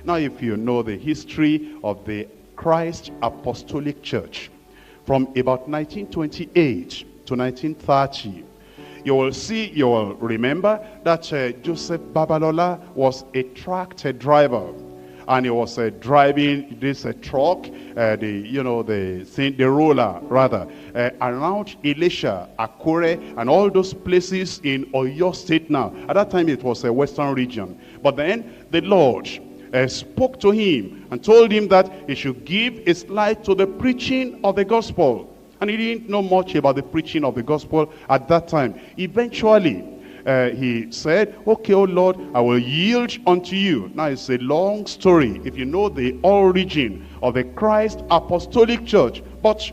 Now, if you know the history of the Christ Apostolic Church, from about 1928 to 1930, you will remember that Joseph Babalola was a tractor driver. And he was driving this truck, the roller rather, around Elisha, Akure, and all those places in Oyo State now. At that time, it was a western region. But then the Lord spoke to him and told him that he should give his life to the preaching of the gospel. And he didn't know much about the preaching of the gospel at that time. Eventually, he said, okay, oh Lord, I will yield unto you. Now, it's a long story if you know the origin of the Christ Apostolic Church. But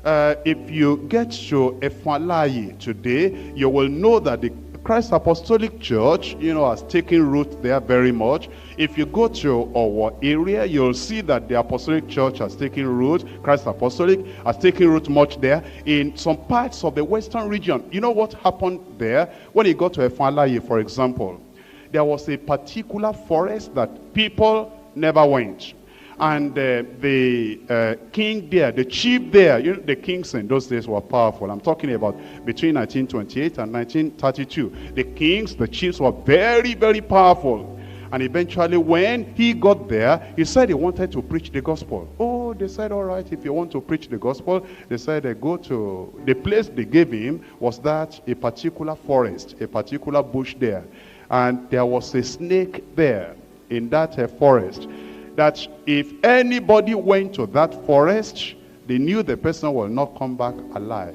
if you get to Efalaye today, you will know that the Christ Apostolic Church, has taken root there very much. If you go to our area, you'll see that the Apostolic Church has taken root. Christ Apostolic has taken root much there. In some parts of the western region, you know what happened there? When you go to Efalaye, for example, there was a particular forest that people never went. And the king there, the chief there, the kings in those days were powerful. I'm talking about between 1928 and 1932. The kings, the chiefs were very, very powerful. And eventually when he got there, he said he wanted to preach the gospel. Oh, they said, all right, if you want to preach the gospel, they said go to, the place they gave him was that a particular forest, a particular bush there. And there was a snake there in that forest. That if anybody went to that forest, they knew the person will not come back alive.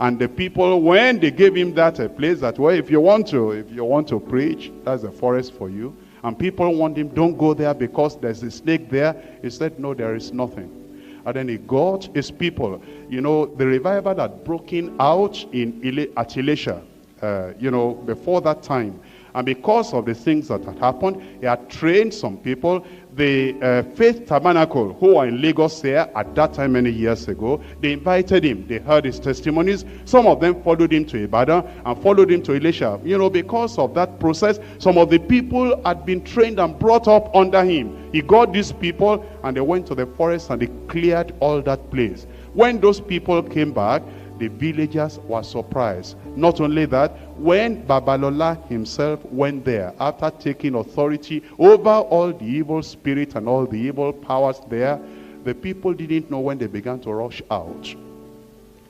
And the people, when they gave him that place, that well, if you want to preach, that's the forest for you. And people warned him, don't go there because there's a snake there. He said, no, there is nothing. And then he got his people. The revival that broke out at Elisha, before that time. And because of the things that had happened, he had trained some people. The Faith Tabernacle, who were in Lagos here at that time many years ago, they invited him. They heard his testimonies. Some of them followed him to Ibadan and followed him to Elisha. Because of that process, some of the people had been trained and brought up under him. He got these people and they went to the forest and they cleared all that place. When those people came back, the villagers were surprised. Not only that, when Babalola himself went there, after taking authority over all the evil spirit and all the evil powers there, the people didn't know when they began to rush out.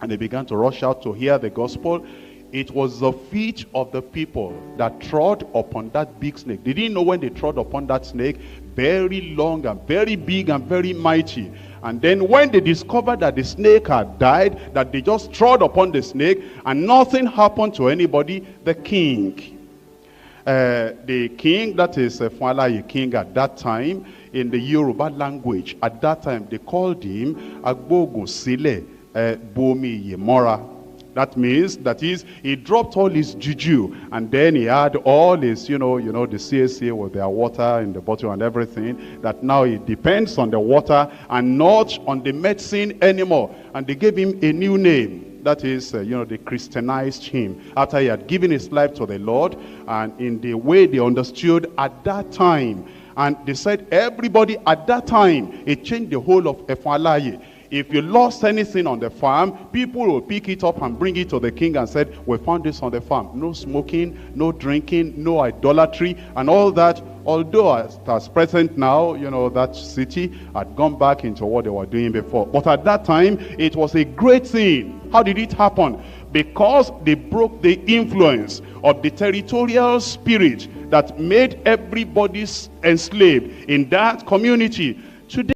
And they began to rush out to hear the gospel. It was the feet of the people that trod upon that big snake. They didn't know when they trod upon that snake, very long and very big and very mighty. And then when they discovered that the snake had died, that they just trod upon the snake and nothing happened to anybody, the king, that is Efalaye king at that time, in the Yoruba language, at that time they called him Agbogun Sile Bomi Yemora. That means, he dropped all his juju, and then he had all his, the CSA with their water in the bottle and everything, that now it depends on the water and not on the medicine anymore. And they gave him a new name. That is, they Christianized him after he had given his life to the Lord, and in the way they understood at that time. And they said everybody at that time, it changed the whole of Efalaye. If you lost anything on the farm, people will pick it up and bring it to the king and said, we found this on the farm. No smoking, no drinking, no idolatry, and all that. Although as present now, that city had gone back into what they were doing before. But at that time, it was a great thing. How did it happen? Because they broke the influence of the territorial spirit that made everybody enslaved in that community. Today,